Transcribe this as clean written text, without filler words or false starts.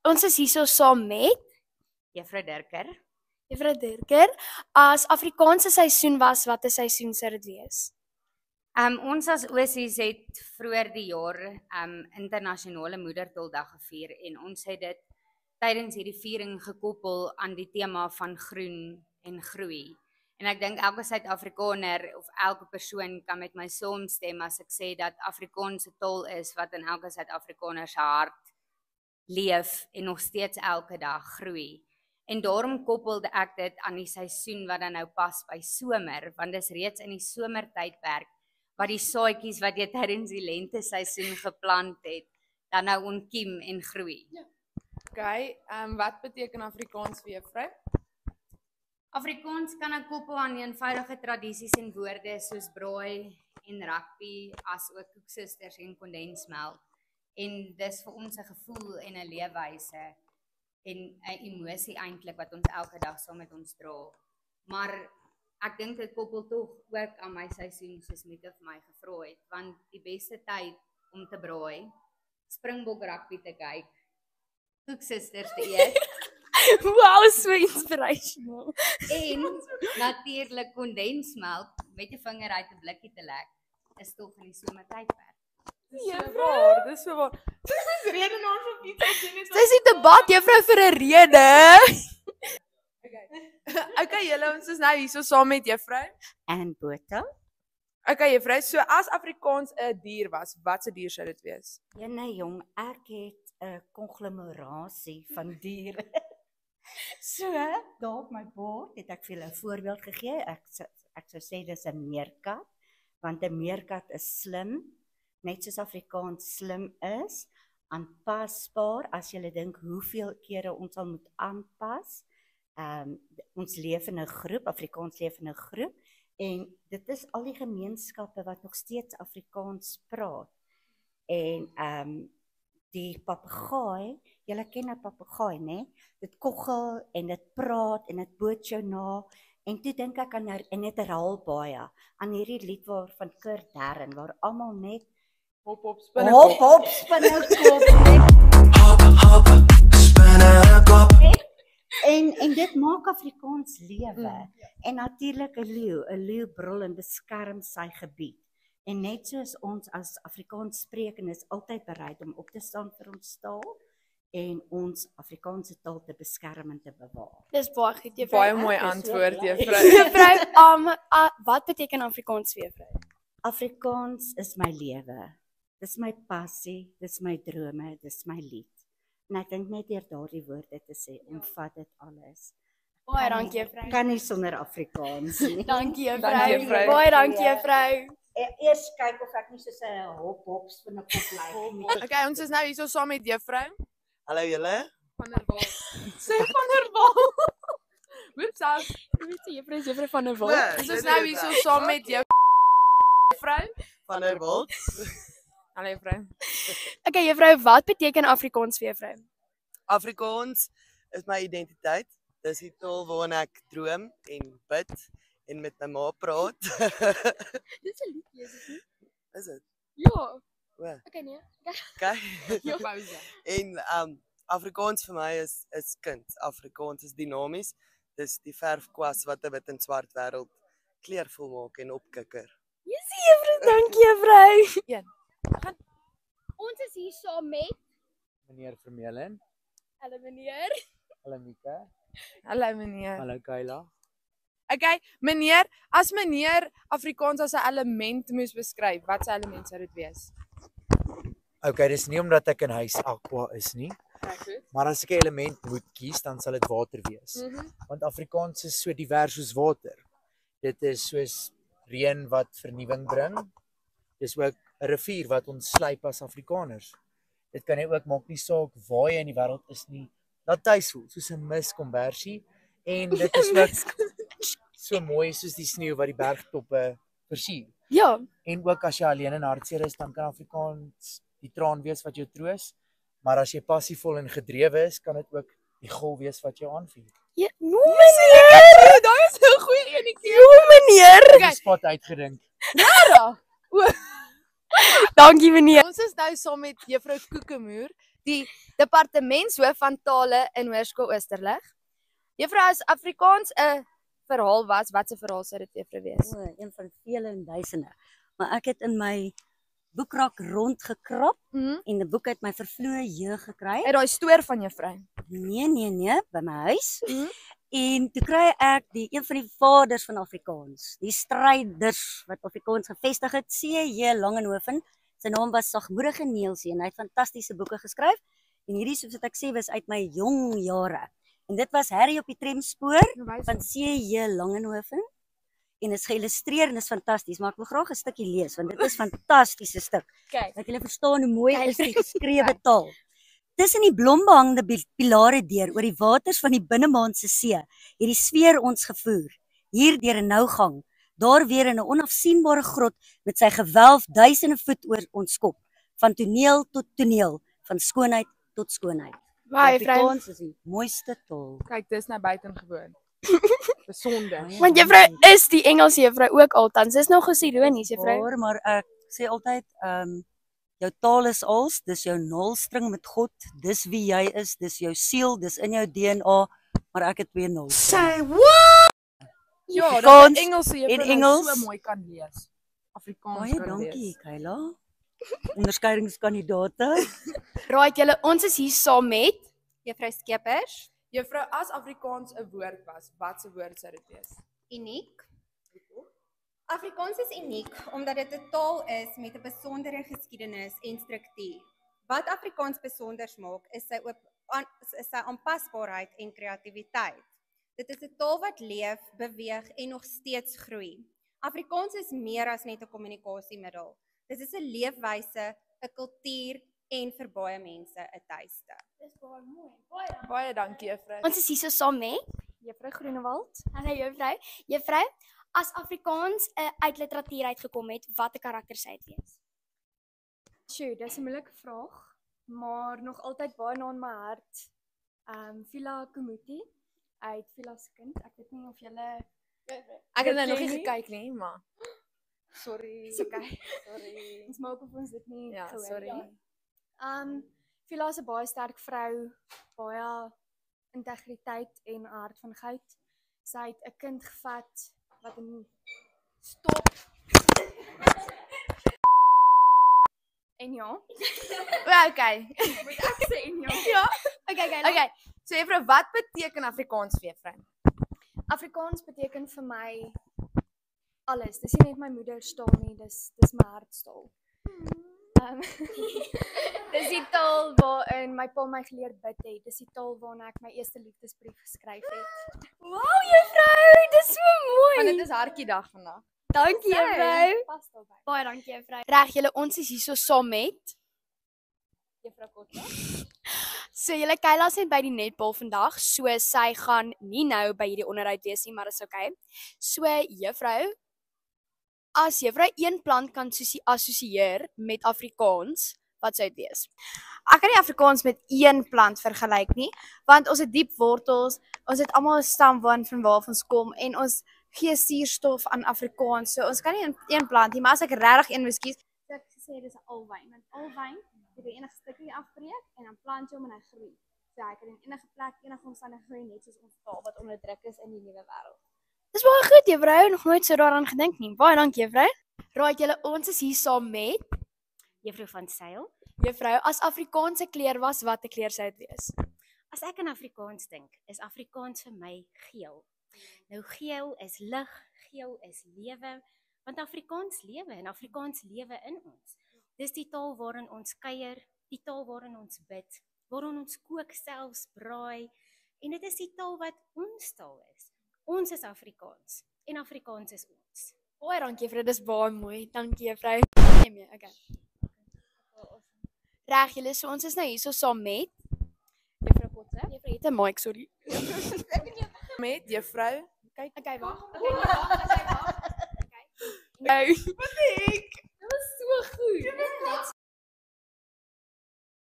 Ons is hierso saam met Juffrou Dirker. Juffrou Dirker. As Afrikaanse seisoen was, watter seisoen sou dit wees? Ons as OSIS het vroeër die jaar internasionale moedertaaldag gevier en ons het dit tydens hierdie viering gekoppel aan die tema van groen en groei. En ek dink elke Suid-Afrikaner of elke persoon kan met my saamstem as ek sê dat Afrikaans 'n taal is wat in elke Suid-Afrikaner se hart leef en nog steeds elke dag groei. En daarom koppelde ek dit aan die seisoen wat dan nou pas by somer, want dis reeds in die somertydperk wat die saadjies wat jy tydens die lente seisoen geplant het, dan nou ontkiem en groei. Okay, wat beteken Afrikaans vir juffrou? Afrikaans kan ek koppel aan eenvoudige tradisies en woorde soos braai en rugby, as ook koeksisters en kondensmelk. En dis vir ons 'n gevoel en 'n leefwyse en 'n emosie eintlik wat ons elke dag saam met ons dra. Maar ek dink dit koppel tog ook aan my seisoen soos Mika vir my gevra het, want die beste tyd om te braai, Springbok rugby te kyk, koeksisters te eet Wow, so inspirational. en natuurlik kondensmelk met jou vinger uit 'n blikkie te lek, is tog in die somertydperk. Dis so waar. Dis redenaars of iets wat jy net. Dis die debat juffrou vir 'n rede. Okay, julle, ons is nou hierso saam met juffrou. En Botha? Okay, juffrou, so as Afrikaans 'n dier was, watse dier sou dit wees? Ja nee jong, ek het 'n konglomerasie van diere. So, daar op my bord het ek vir julle 'n voorbeeld gegee. Ek sou sê dis 'n meerkat, want 'n meerkat is slim, net soos Afrikaans slim is, aanpasbaar. As jy dink hoeveel kere ons sal moet aanpas. Ons leef in 'n groep, Afrikaans leef in 'n groep, en dit is al die gemeenskappe wat nog steeds Afrikaans praat. En die papegaai, julle ken 'n papegaai, né? Dit koggel en dit praat en dit boot jou na. En toe dink ek aan en dit herhaal baie aan hierdie lied van Kurt Darren waar almal net Hop hop spinnekop. spinnekop. En dit maak Afrikaans lewe. En natuurlik 'n leeu brul en beskerm sy gebied. En net soos ons as Afrikaans sprekendes altyd bereid om op te staan vir ons taal en ons Afrikaanse taal te beskerm en te bewaar. Dis baie goed juffrou. Baie mooi antwoord, juffrou. Juffrou, wat beteken Afrikaans vir juffrou? Afrikaans is my lewe. Dis my passie, dis my drome, dis my lied. En ek dink net deur daardie woorde te sê, omvat dit alles. Baie dankie juffrou. Kan nie sonder Afrikaans nie. Dankie juffrou. Dankie, juffrou. Baie dankie juffrou. Eers kyk of ek nie soos 'n hop spinnekop lyk nie. Okay, ons is nou hierso saam met juffrou. Hallo julle. Van der Walt. Sê Van der Walt. Whoops, Weet jy juffrou van 'n wal. ons is nou hierso saam met juffrou. Van der Walt. Hallo juffrou. Okay juffrou, wat beteken Afrikaans vir juffrou? Afrikaans is my identiteit. Dis die taal waarin ek droom en bid en met my ma praat. Dis 'n liedjie, is dit nie? Is dit? Ja. O, Okay nee. okay. Jou pauze. En Afrikaans vir my is kind. Afrikaans is dinamies. Dis die verfkwas wat 'n wit en swart wêreld kleurvol maak en opkikker. Jessie juffrou, dankie juffrou. Ons is hier saam met Meneer Vermeulen, hallo meneer. hallo Mika, Hallo meneer. hallo Kayla. Okay, meneer, as meneer Afrikaans as 'n element moes beskryf, watse element sou dit wees? Okay, dis nie omdat ek in huis aqua is nie, maar as ek 'n element moet kies, dan sal dit water wees. Want Afrikaans is so divers soos water. Dit is soos reën wat vernuwing bring. Dis ook 'n rivier wat ons sluip as Afrikaners. Dit kan nie ook maak nie saak waar jy in die wêreld is nie. Laat tuis voel, soos 'n miskombersie. En dit is ook so mooi soos die sneeu wat die bergtoppe versier. Ja. En ook as jy alleen en hartseer is, dan kan Afrikaans die traan wees wat jou troos. Maar as jy passievol en gedrewe is, kan dit ook die golf wees wat jou aanvuur. Ja, meneer. Daai is 'n goeie enetjie. Jo meneer. Die spot uitgedink. Ja. Dankie meneer. Ons is nou saam met juffrou Koekemoer, die departementshoof van tale in Hoërskool Oosterlig. Juffrou, as Afrikaans 'n verhaal was, wat 'n verhaal sou dit juffrou wees? O, een van vele en duisende. Maar ek het in my boekrak rondgekrap en 'n boek uit my vervloë jeug gekry. Het daai stoor van juffrou? Nee, by my huis. En toe kry ek een van die vaders van Afrikaans, die stryders wat Afrikaans gevestig het, C.J. Langenhoven. Sy naam was Sagmoedige Neelsie en hy het fantastiese boeke geskryf. En hierdie, soos wat ek sê, was uit my jong jare. En dit was Harry op die tramspoor van C.J. Langenhoven. En is geïllustreer en is fantasties, maar ek wil graag 'n stukkie lees want dit is fantastiese stuk. Kyk. Dat julle verstaan hoe mooi is die geskrewe taal. Tussen die blombehangde pilare deur oor die waters van die binnemaanse see, het die sfeer ons gevoer. Hier deur 'n nou gang, daar weer in 'n onafsienbare grot met sy gewelf duisende voet oor ons kop, van toneel tot toneel, van skoonheid tot skoonheid. Baie vrou. Afrikaans is die mooiste taal. Kyk, dis nou buitengewoon. Besonder. Want juffrou is die Engelse juffrou ook altans. Dis nog gesironies juffrou. Maar ek sê altyd, jou taal is als, dis jou naalstring met God, dis wie jy is, dis jou siel, dis in jou DNA, maar ek het 2 nul. Ja, dat Afrikaans Engelse juffrou en Engels. so mooi kan lees. Afrikaans Baie kan dankie, lees. Kayla. Onderskeidingskandidaate. Raai julle, ons is hier saam met Juffrou Skeepers, Juffrou, as Afrikaans 'n woord was, wat 'n woord sou dit wees? Uniek. Afrikaans is uniek omdat dit 'n taal is met 'n besondere geskiedenis en struktuur. Wat Afrikaans besonder maak, is sy aanpasbaarheid en kreatiwiteit. Dit is 'n taal wat leef, beweeg en nog steeds groei. Afrikaans is meer as net 'n kommunikasiemiddel. Dit is 'n leefwyse, 'n kultuur en vir baie mense 'n tuiste. Dis baie mooi. Baie dankie, juffrou. Ons is hier so saam met Juffrou Groenewald. hallo juffrou. Juffrou, as Afrikaans uit literatuur uitgekom het, watter karakter sou dit wees? Sjoe, dis 'n moeilike vraag, maar nog altyd baie na in my hart. Vila Kumuti uit Vila se kind. Ek weet nie of julle Ek het nou nog ken nie nie. gekyk nie, maar sorry. Dis okay. Sorry. Ons maak of ons dit nie Ja, gehoor sorry. nie. Vila is 'n baie sterk vrou, baie integriteit en 'n hart van goud. Sy het 'n kind gevat wat in stop. En ja, Okay. moet ek sê en ja. Ja. Okay. Okay. So juffrou, wat beteken Afrikaans vir juffrou? Afrikaans beteken vir my alles. Dis nie net my moederstaal nie, dis my hartstaal. Dis die taal waarin my pa my geleer bid het. Dis die taal waarna ek my eerste liefdesbrief geskryf het. Wow juffrou, dis so mooi. Want dit is hartjiedag vandag. Dankie juffrou. Pas daarbey. Baie dankie juffrou. Reg julle, ons is hier so saam met Juffrou Kotta. So julle Kayla is by die netbal vandag, so sy gaan nie nou by hierdie onderhoud wees nie, maar is okay. So juffrou, as juffrou een plant kan assosieer met Afrikaans, wat sou dit wees? Ek kan nie Afrikaans met een plant vergelyk nie, want ons het diep wortels, ons het almal 'n stam van waar ons kom en ons gee suurstof aan Afrikaans. So ons kan nie een plant nie, maar as ek regtig een moes kies, So ek sê dis 'n alwyn, want alwyn jy kan enige stukkie afbreek en dan plant jy hom en hy groei. So hy kan in enige plek, enige omstandighede groei net soos ons taal wat onderdruk is in die nuwe wêreld. dis baie goed juffrou, nog nooit so daaraan gedink nie. Baie dankie juffrou. Raai julle, ons is hier saam met Juffrou van Sail. juffrou, as Afrikaans 'n kleur was, watter kleur sou dit wees? As ek aan Afrikaans dink, is Afrikaans vir my geel. Nou geel is lig, geel is lewe, want Afrikaans lewe en Afrikaans lewe in ons. Dis die taal waarin ons kuier, die taal waarin ons bid, waarin ons kook, selfs braai, en dit is die taal wat ons taal is. Ons is Afrikaans en Afrikaans is ons. Baie dankie juffrou, dis baie mooi. Dankie juffrou. Nee, okay. Reg julle, so ons is nou hier so saam met Juffrou Kotta. juffrou het 'n mic, sorry. Met juffrou. Okay, wag. Okay, nee, wag, as hy wag. Nou, Dit was so goed.